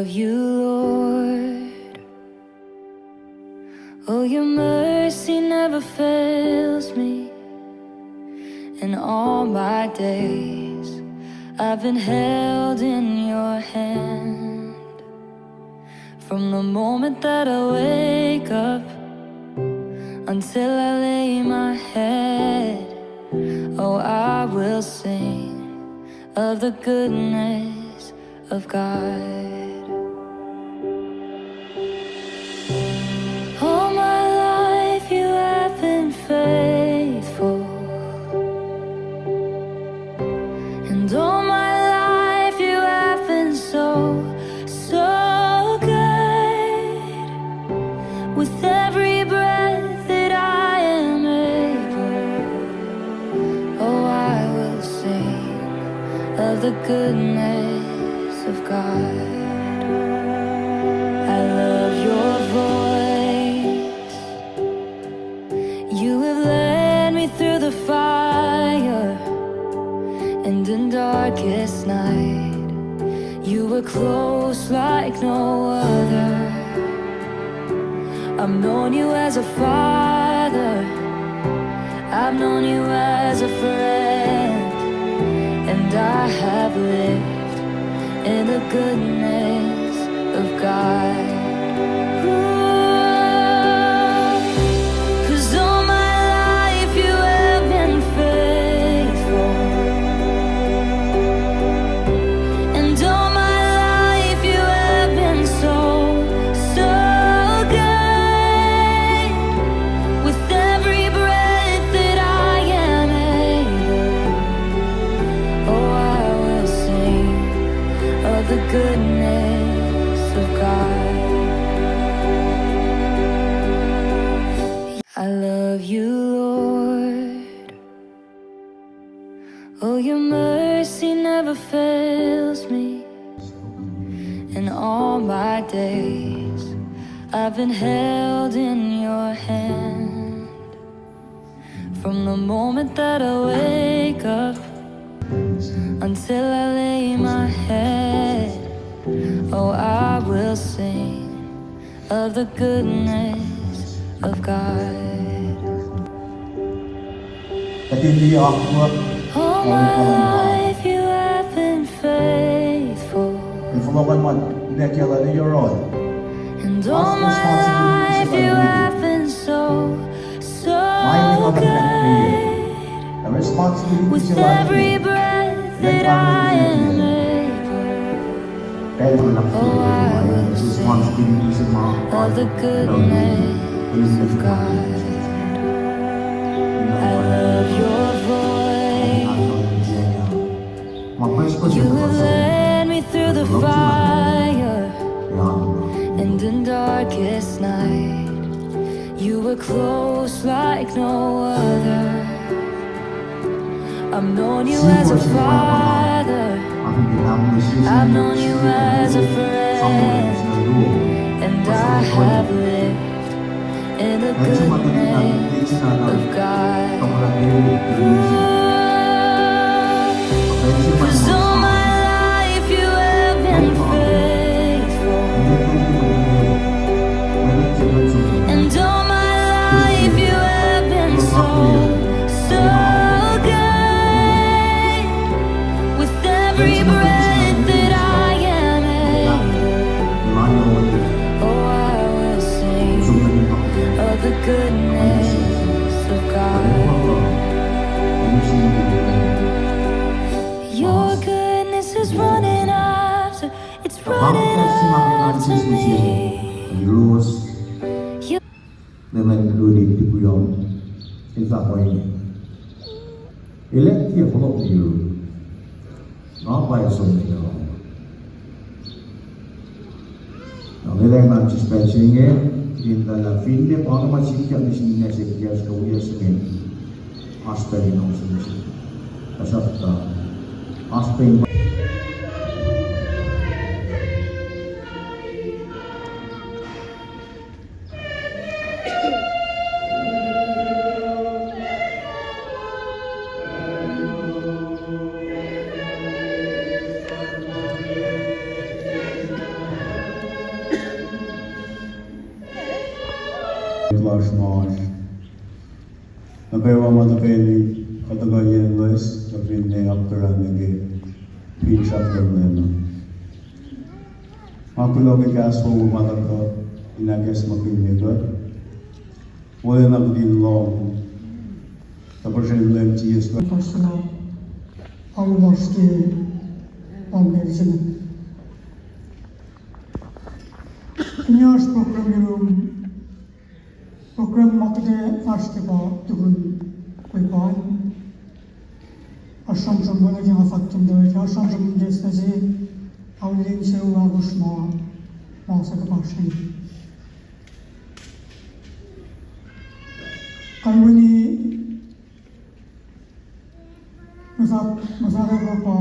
love you, Lord. Oh, your mercy never fails me. In all my days, I've been held in your hand. From the moment that I wake up until I lay my head, oh, I will sing of the goodness of God. All my life you have been faithful, and all my life you have been so good. With every breath that I am able, oh, I will sing of the goodness of God. I love your voice. You have led me through the fire, and in darkest night, you were close like no other. I've known you as a father, I've known you as a friend, and I have lived in the goodness of God. Ooh, 'cause all my life you have been faithful, and all my life you have been so good. With every breath that I am able, oh, I will sing of the goodness of God. I love you, Lord. Oh, your mercy never fails me. In all my days, I've been held in your hand. From the moment that I wake up until I lay my head, oh, I will sing of the goodness of God. All my life you have been faithful, and all my life you have been so good. With every breath that I am able, oh, I will sing of the goodness of God. I love your voice. You have led me through the fire, and in darkest night, you were close like no other. I've known you as a father, I've known you as a friend, and I have lived in the goodness of God. Ooh, 'cause all my life you have been faithful, and all my life you have been so good. With every breath that I am able, oh, I will sing of the goodness of God. Your goodness is running after, it's running after me. Dengan kedua di buyong, kita boleh elek dia kalau dia, apa yang semua. Kalau yang suspensinya, kita la file pada masih yang di sini sekian sekali sekian, aspek yang semua, asal aspek. clash march. Nagaywa matakeli katagayan lois kapin ne aptaran nage pinsa problema. Mapulo ke kaso mataka inages mapinyegot. Wala na din long. Tapos yung LMTS ko. Personal, almost foundation. Seniors program makde first ba tukun kuipan. Asam sambala jang faktum doi asam sambala jesta je awlin se uagos ma sa kapasni. Kalwani masada ko pa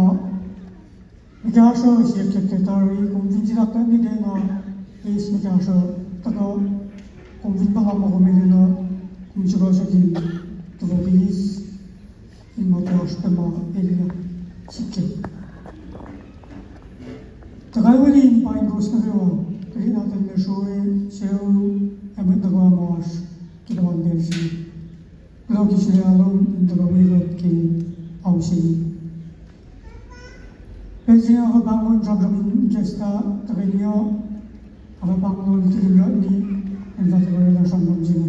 Likaksa is secretary kung vinjilata ni dena is Likaksa tato kung vinpanga mo kumilino kung siguro sa kin tuvo bilis in matras tama elia sikhe takay wali in pain gos na gawa kaya natin na Shrue sew emet na gawa mas kinawan versi Loki siya along in the wigot ki Aussie. Pensi ako bangun jam gesta tagalio ako bangun kililo ni ang tatagawin na siyang sila.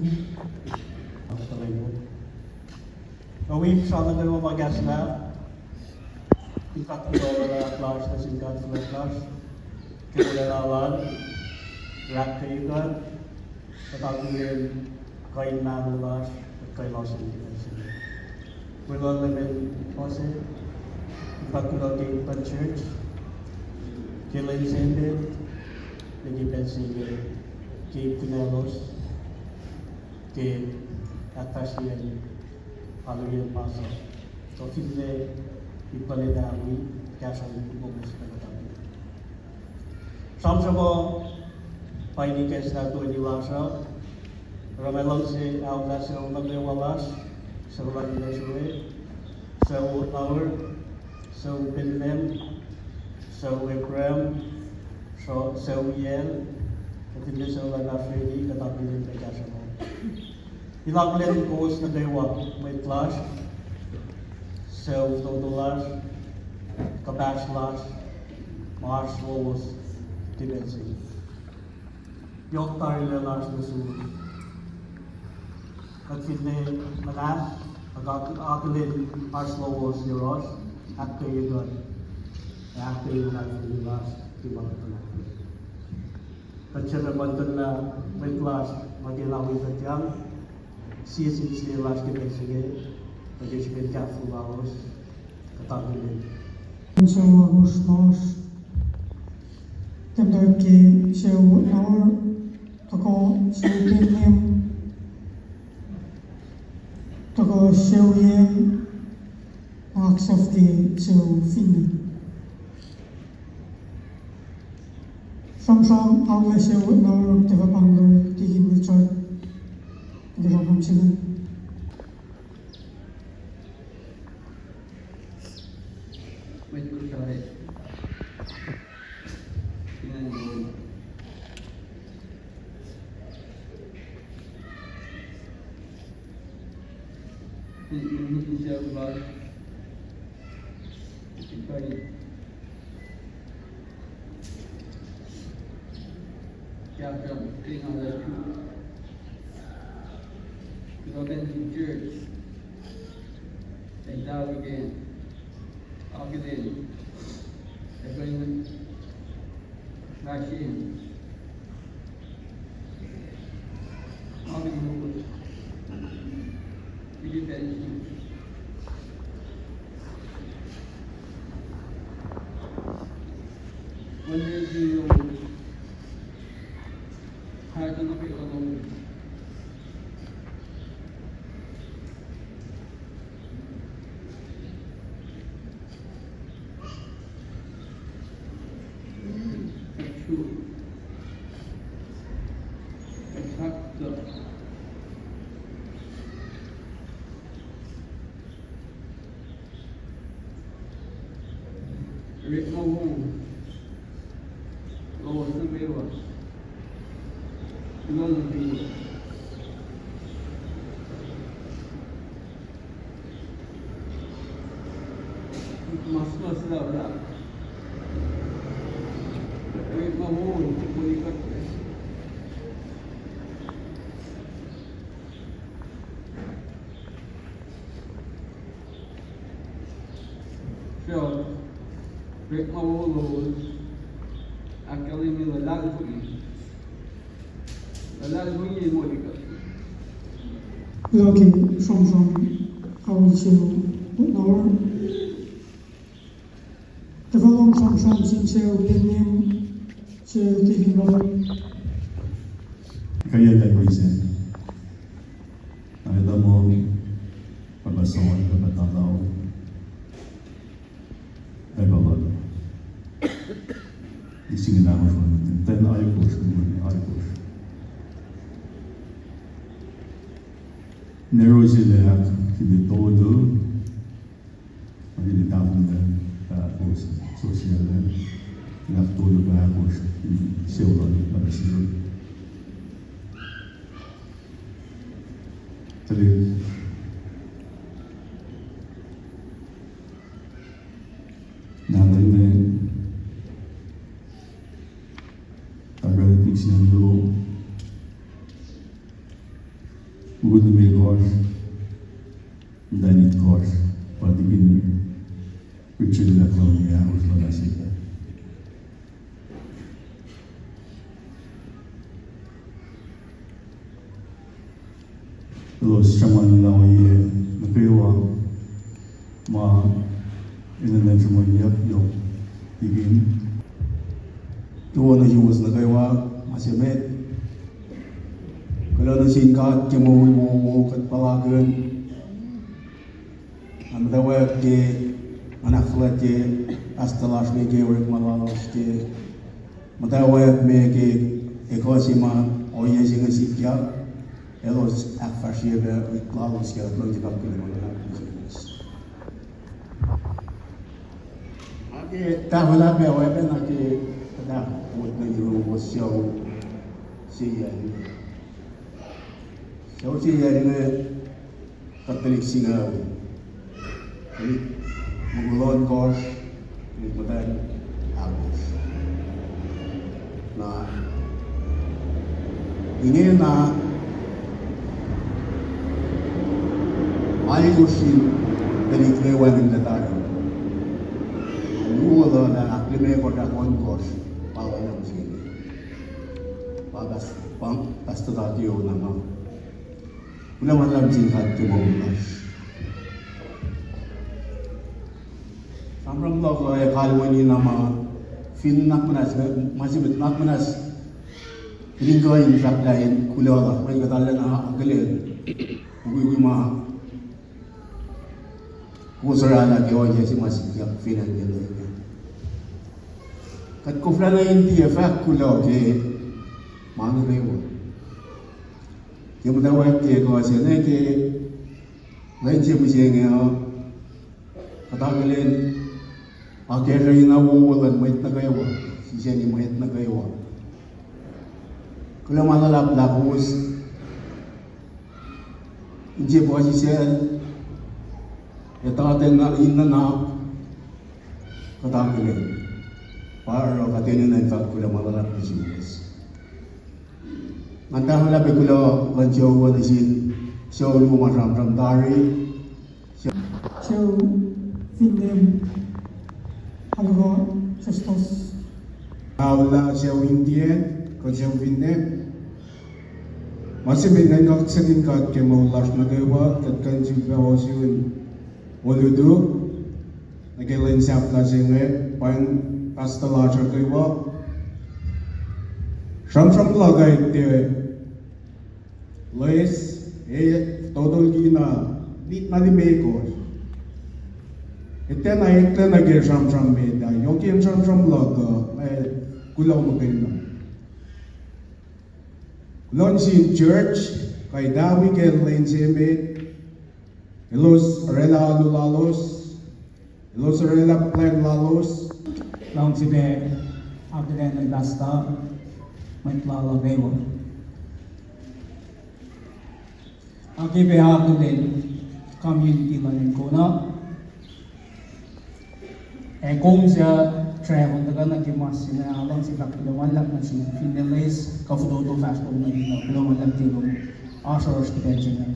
Awim sana daw magas na ikat ko wala class na singkat sa class kilalawan rak kayo katagin kain na class kain loss We're all living positive. Ikat ko church kilay sended nagipensi kay pinalos kay atasiyan Hallelujah Pastor. So today, ipalidami kaya sa bubus na katabi. Samsamo, painikes na ito iniwasa. Ramalang si Aulas sa maglewalas, sa ulang nila Shrue, sa Hour, sa Pinlem, sa Reprise, sa Uyel, at hindi sa ulang Afridi, katabi rin kaya sa mo. Ilaglen goes na dewa may clash, self-totalash, kabashlash, marshmallows, dimensi. Yok tarilalash na sulit. At fitne manas, agakilin marshmallows nirosh, at kayo doon. At kayo na ililash, tibang panakil. At siya naman na may clash, mag-ilawin sa tiyang, CSC last kita sige, bagi sige careful hours, katabi. So agos mas temdar ki sew naur tako sew tako sew yen accept the sew fin. Samsam awla sew naur teva panglo tigin Richard. Gawang sila. Wait for try. Tingnan mo. Hindi siya ba? Ipay. Kaya tingnan na go then to church. And now again. I'll get in. Everyone back in. I'll be moved. We get that in. When there's you how to look at alone. Rick Mahone, Lord Samewa, Lord Samewa, Tos la. Rit mahon, kulikat. So, rit mahon, akali mi lalal puni. Lalal puni kulikat. Lucky from our show, our develop from sincere opinion to taking over. Kaya represent. Nakita mo, pag-asawan, pagkatataw, ay babag. Isingin namin siya natin. Then I push, I push. Nero sila hindi todo, magigitapon na tapos social na nakatulog na ako siya para siya. Tali, natin na tagalitig siya doon. Bukod na may course, danit course, pati bin Richard na clown niya, harus malasip. Terus cuman lawai nakewa, ma inanan cuman niya yung tigin. Tuwa na yuwas nakewa, masimit. Kalau nasin kat kemo kat palagan, amdawa ke anak flat ke astalash me ke work malalos ke, amdawa me ke ekosima oye singa sikya, elos afashie be klalos ke atlang jikap ke mana business. Ake tahula be oye na ke dah buat na yuru wasyo siya. Saya dengan Katolik singa, jadi mengulon kos, kemudian habis. Nah, ini na ayusin dari kewan yang datang. Luar dan akhirnya kota kos, pakai nama sini. Pagas pastotatiyo nama. Una malam singkat ke Bolas. Samram lo ya kalwani nama fin nak manas masih bet nak manas ringgoin sakdain kulola mai katalan agalen ugui ma kusarala ke wajah si masih yak finan gele kat kuflana inti fa kulo ke manu rewo kita tahu ke kawasan ke lain siapa yang kata kalian akhirnya ina wulan mait na kayo sisa ni mait na kayo kalau mana lapus inje buat sisa ya tahu na ina na kata kalian para katanya na infak kalau mana lapus Mantap lah bekulo lanjau wan isin show lu macam dari Show film algo festos. awla show Indian ko show Indian masih dengan kau seding kat kemo las nagawa kat kan juga osyun woludu nagelain siap kasenge pan pastala chakawa Sham lagai te lois todo gina dit na di mekos etena ge sham me da yokin sham laga kulau maganda kulon sin church kay dawi ke lain sembe elos rela lulalos elos rela plan lalos Long sibe abden ng basta Matlala Bewa. On behalf of the community in Kona, kung siya travel daga nagimas sina alang si kapilawan lang na siya finalize kafudo fast kung na ino pilawan lang tiro asors potential na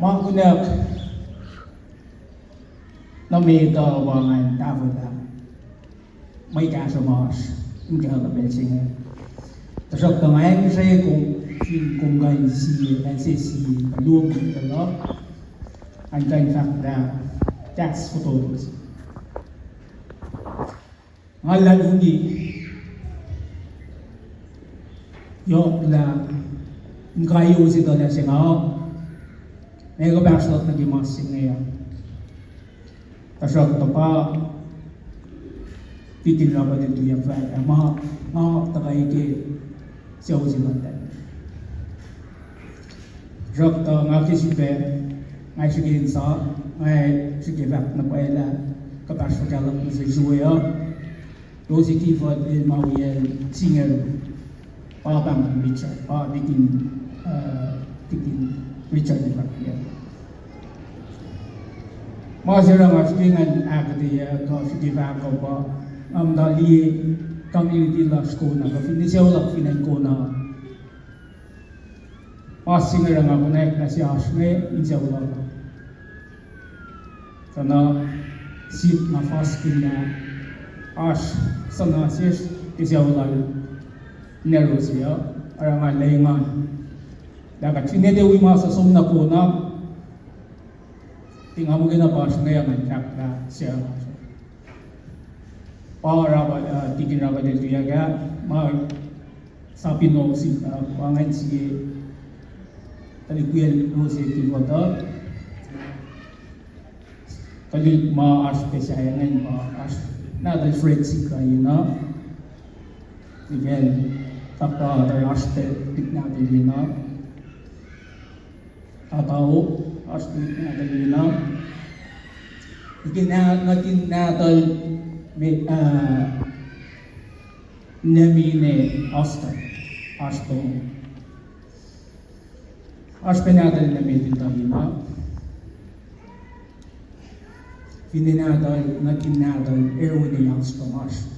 mga kunak na may tawangan tavo na may kaso mas hindi ka kapelsin nga tasok na ngayon siya kung gayon si NCC luwag na ang in fact na that's photos. Ngalan hindi yok la ngayo si dola siya nga may kapasok na gimasing niya tasok to pa titignan ba dito yung flag ang mga takay ki siya ko si Mandan tasok to nga kisipe ngay sige sa ngay sige back na paela kapasok ka lang sa Shrue dosi keyboard in Mawiel singer pa bang Richard pa bikin Richard di Bakya masira nga singan agadiya ka sige back ko pa dali community la Kona ka finisyaw la finan Kona singer nga connect na si Ashley insyaw la kana sit na fast na Ash sana sis isiawalal nervous ya arangan layangan dapat sinede wi masa sumna Kona tinga mo gina pas ngayon chak na siya para ba tigin ra ba dito yaga mag sapino si pangan si talikuel no si tiwada kali ma as pesayangan ma as nada friends kayo na again tapos aste natin yun na tataw aste natin yun na natin natal may namine aste natin namin tayo na Fininatal, natinatal, erwin yung stomas.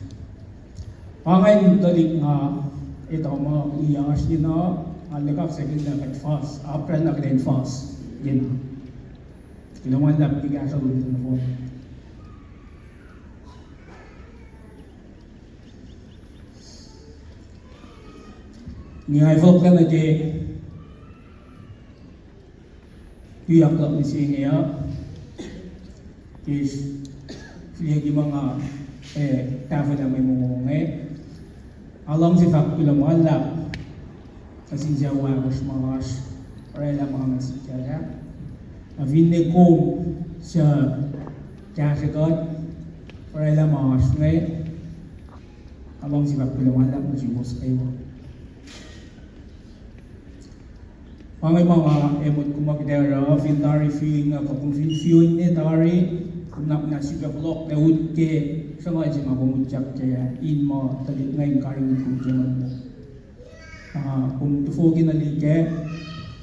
Pangayon dalik nga, ito mo, iyas yun na, Likaksa na fast, after na fast, yun na. Kailangan lang tiga sa ulit na po. Ngayay folk lang na di, iyak lang ni siya is fliegi mga tafel na may mungungay alam si fakula mo alak kasi siya wagos mga oray lang mga masikya ya avine ko siya kasigot oray lang mga ngay alam si fakula mo alak masigos kayo pangay mga emot kumagdera fintari feeling kung feeling ni tari kung nasiga blok na ke sa mga jima bumutyak kaya in mo talit ngayon karing kukunan mo kung tufugi na like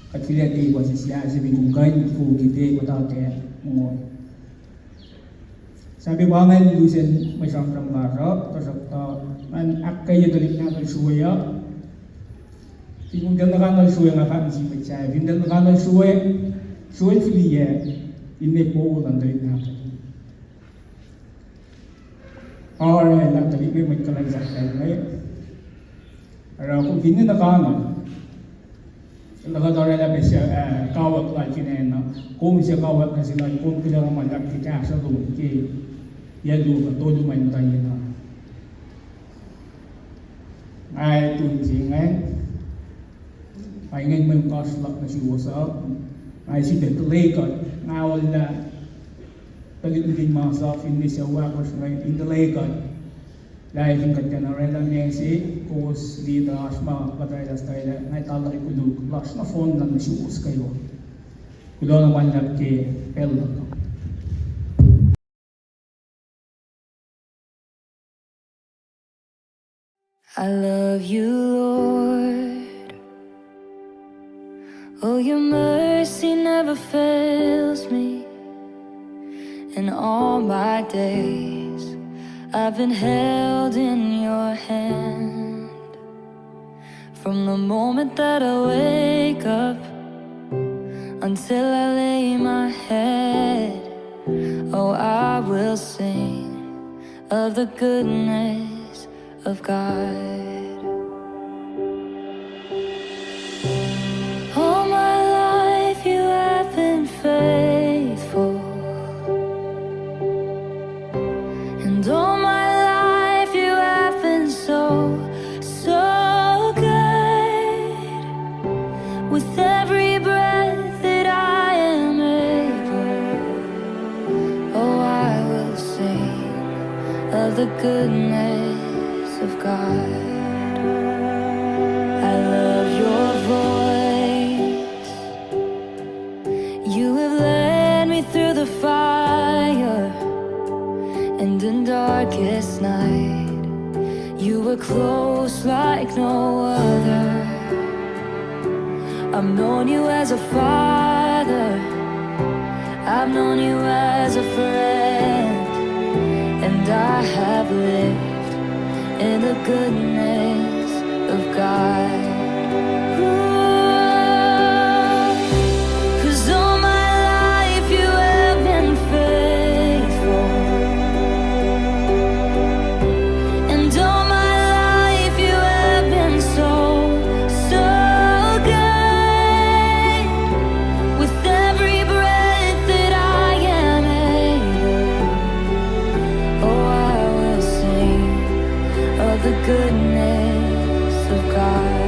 at filiat ay wasi siya sabi kung kain tufugi de matake mo sabi ba ngayon lusen may samprang laro tasok man akkaya talit na kay suya kung dal nakanal Shrue nga kami si Pechay dal nakanal Shrue filiye inne po ulan talit na Alright, lang tadi may magkalagsak tayo ngayon. Pero kung hindi nakano, nakadara na siya kawat lang kinena. Kung siya kawat na sila, kung pila naman lang kita sa doon, kaya yalo ka, todo may tayo na. Ay, tunsi ngayon. Ay ngayon may kaslak na si Wasap. Ay si Betulay ngawal na Pagiging myself in this workers right in the Likaksa. Dahil yung kanya niya si Kos dito asma kataylas tayo na italari ko doon. Laks na phone lang na siwas kayo. Kulo naman lang kay Pel. I love you, Lord. Oh, your mercy never fails me. And all my days I've been held in your hand. From the moment that I wake up until I lay my head, oh, I will sing of the goodness of God. All my life you have been faithful, and all my life you have been so good. With every breath that I am able, oh, I will sing of the goodness of God. I love your voice. You have led me through the fire, and in darkest night you were close like no other. I've known you as a father, I've known you as a friend, and I have lived in the goodness of God. Ooh, 'cause all my life you have been faithful, and all my life you have been so good. With every breath that I am able, oh, I will sing of the goodness of God.